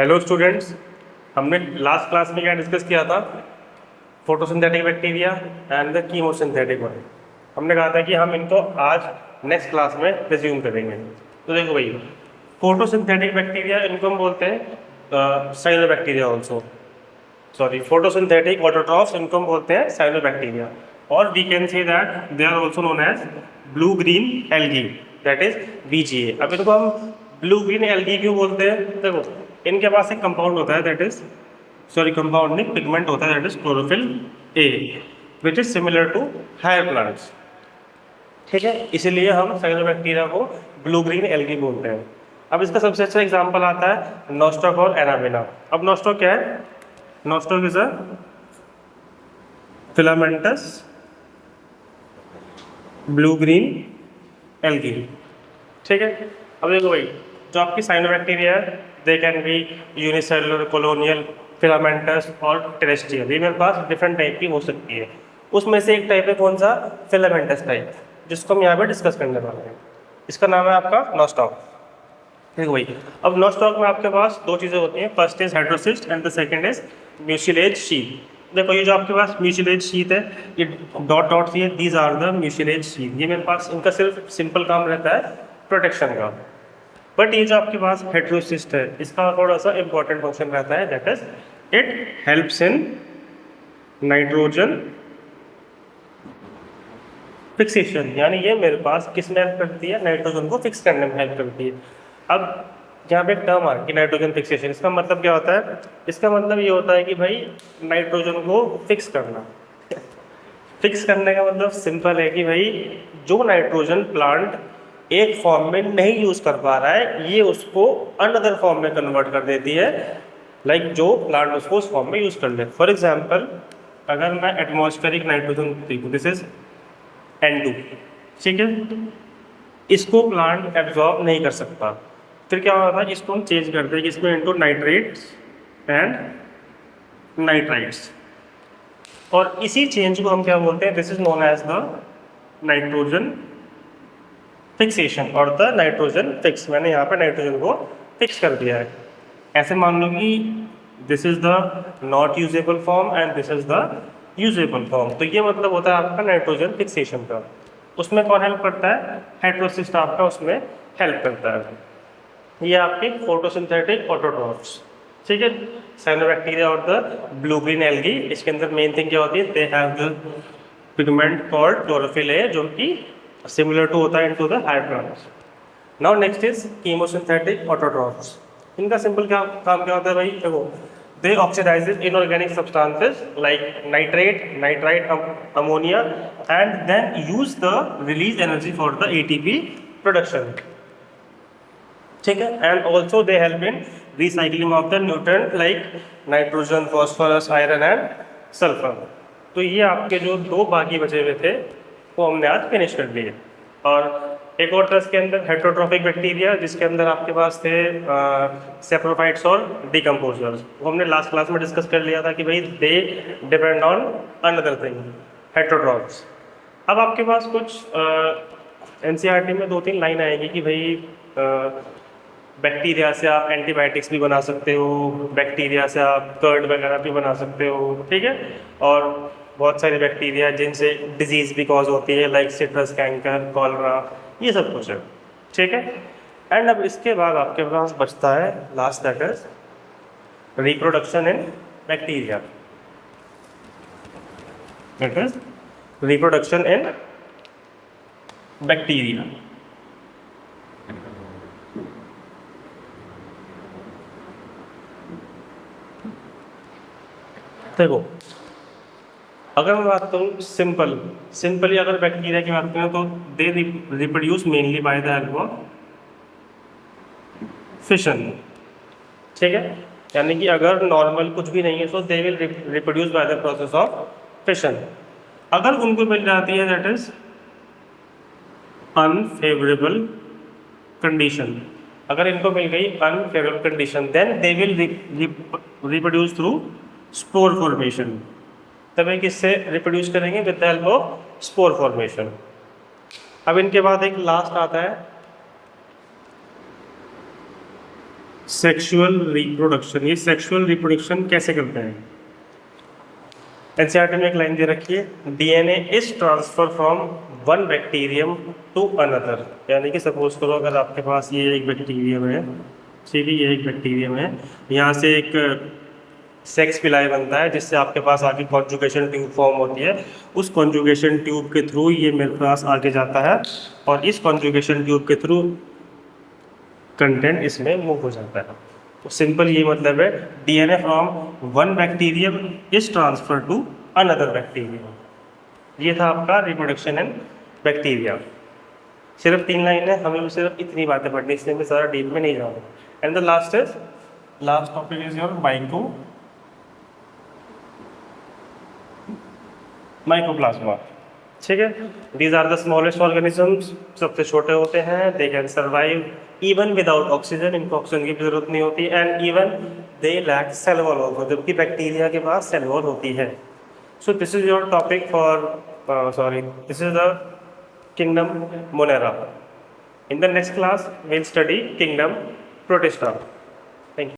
Hello students, हमने last class में क्या डिस्कस किया था? Photosynthetic bacteria and the chemosynthetic one. हमने कहा था कि हम इनको आज नेक्स्ट क्लास में रिज्यूम करेंगे। तो देखो भाई, फोटोसिंथेटिक बैक्टीरिया इनको हम बोलते हैं cyanobacteria also. Sorry, photosynthetic autotrophs इनको हम बोलते हैं साइनोबैक्टीरिया। और we can say that they are also known as blue green algae, that is BGA। अब इनको हम ब्लू ग्रीन एल्गी क्यों बोलते हैं? देखो, इनके पास एक कंपाउंड होता है दैट इज, सॉरी कंपाउंड नहीं, पिगमेंट होता है that is chlorophyll A, which is similar to higher plants. ठीक है, इसीलिए हम साइनोबैक्टीरिया को ब्लू ग्रीन एल्गी बोलते हैं। अब इसका सबसे अच्छा एग्जांपल आता है नोस्टॉक और एनाबेना। अब नोस्टॉक क्या है? Nostoc is a filamentous blue green algae. ठीक है, अब देखो भाई, जो आपकी साइनोबैक्टीरिया है they can be unicellular, colonial, filamentous और टेरेस्ट्रियल। ये मेरे पास डिफरेंट टाइप की हो सकती है। उसमें से एक टाइप है कौन सा? फिलामेंटस टाइप, जिसको हम यहाँ पे डिस्कस करने वाले हैं। इसका नाम है आपका नोस्टॉक। देखो भाई, अब नोस्टॉक में आपके पास दो चीज़ें होती हैं, first is heterocyst and the second is mucilage sheath. देखो, ये जो आपके पास म्यूसिलेज शीथ है, ये डॉट डॉट सी है, these are the mucilage sheath. ये मेरे पास इनका सिर्फ सिंपल काम रहता है प्रोटेक्शन का। बट ये जो आपके पास हेटेरोसिस्ट है, इसका थोड़ा सा इंपॉर्टेंट फंक्शन रहता है, that is it helps in nitrogen fixation. यानी ये मेरे पास किस में हेल्प करती है? नाइट्रोजन को फिक्स करने में हेल्प करती है। अब यहाँ पे एक टर्म आ कि नाइट्रोजन फिक्सेशन, इसका मतलब क्या होता है? इसका मतलब ये होता है कि भाई नाइट्रोजन को फिक्स करना। फिक्स करने का मतलब सिंपल है कि भाई जो नाइट्रोजन प्लांट एक फॉर्म में नहीं यूज कर पा रहा है, ये उसको अनदर फॉर्म में कन्वर्ट कर देती है। लाइक जो प्लांट उसको उस फॉर्म में यूज कर ले। फॉर एग्जाम्पल, अगर मैं एटमॉस्फेरिक नाइट्रोजन देखूँ, दिस इज N2, ठीक है, इसको प्लांट एब्जॉर्ब नहीं कर सकता। फिर क्या होता है? इसको हम चेंज करते हैं कि इसमें इनटू नाइट्रेट्स एंड नाइट्राइट्स, और इसी चेंज को हम क्या बोलते हैं? This is known as the nitrogen fixation और द नाइट्रोजन फिक्स। मैंने यहाँ पे नाइट्रोजन को फिक्स कर दिया है। ऐसे मान लो कि this is the not usable form and this is the usable form. तो ये मतलब होता है आपका नाइट्रोजन फिक्सेशन का। उसमें कौन हेल्प करता है? हेटेरोसिस्ट आपका उसमें हेल्प करता है। ये आपके फोटोसिंथेटिक ऑटोट्रॉफ्स, ठीक है, साइनोबैक्टीरिया और द ब्लू ग्रीन एल्गी। इसके अंदर मेन थिंग क्या होती है? They have the pigment called chlorophyll A, जो कि सिमिलर टू होता है into the higher plants. Now next is chemosynthetic autotrophs. इनका सिंपल क्या काम क्या होता है भाई? देखो, they oxidizes inorganic substances like nitrate, nitrite, ammonia and then use the release energy for the ATP production. ठीक है, and also they help in recycling of the nutrient like nitrogen, phosphorus, iron and sulphur. तो ये आपके जो दो बाकी बचे हुए थे वो हमने आज फिनिश कर लिए। और एक और था इसके अंदर हेटेरोट्रॉफिक बैक्टीरिया, जिसके अंदर आपके पास थे सेप्रोफाइट्स और डिकम्पोजर्स। वो हमने लास्ट क्लास में डिस्कस कर लिया था कि भाई they depend on another thing, heterotrophs. अब आपके पास कुछ NCERT में दो तीन लाइन आएगी कि भाई बैक्टीरिया से आप एंटीबायोटिक्स भी बना सकते हो, बैक्टीरिया से आप कर्ड वगैरह भी बना सकते हो, ठीक है, और बहुत सारे बैक्टीरिया जिनसे डिजीज़ भी कॉज होती है लाइक सिट्रस कैंकर, कॉलरा, ये सब कुछ है, ठीक है। एंड अब इसके बाद आपके पास बचता है last, that is reproduction in bacteria, that is reproduction in bacteria. देखो, अगर मैं बात करूँ सिंपली अगर बैक्टीरिया की बात करें तो they reproduce mainly by the help of fission, ठीक है। यानी कि अगर नॉर्मल कुछ भी नहीं है तो दे will reproduce by the process of fission. अगर उनको मिल जाती है दैट इज अनफेवरेबल कंडीशन, अगर इनको मिल गई unfavourable condition, then they will reproduce through spore formation. तभी किससे रिप्रोड्यूस करेंगे? With the help of spore formation. अब इनके बाद एक लास्ट आता है सेक्सुअल रिप्रोडक्शन, ये सेक्सुअल रिप्रोडक्शन कैसे करते हैं? एनसीईआरटी में एक लाइन दे रखी है, DNA is transfer from one bacterium to another. यानी कि सपोज करो अगर आपके पास ये एक बैक्टीरियम है, ठीक है, ये एक बैक्टीरियम है, यहाँ से एक सेक्स पिलाई बनता है जिससे आपके पास आगे कॉन्जुगेशन ट्यूब फॉर्म होती है। उस कॉन्जुगेशन ट्यूब के थ्रू ये मेरे पास आगे जाता है और इस कॉन्जुगेशन ट्यूब के थ्रू कंटेंट इसमें मूव हो जाता है। तो सिंपल ये मतलब है, DNA from one bacterium is transfer to another bacterium. ये था आपका रिप्रोडक्शन इन बैक्टीरिया। सिर्फ 3 लाइन है, हमें सिर्फ इतनी बातें पढ़नी, इसलिए मैं ज़्यादा डीप में नहीं जाऊँगा। And the last topic is your mycoplasma. ठीक है, these are the smallest organisms, सबसे छोटे होते हैं। They can survive even without oxygen, इनको ऑक्सीजन की जरूरत नहीं होती। And even they lack cell wall also, जबकि बैक्टीरिया के पास सेल वॉल होती है। So this is your topic for this is the kingdom Monera. In the next class we'll study kingdom protista.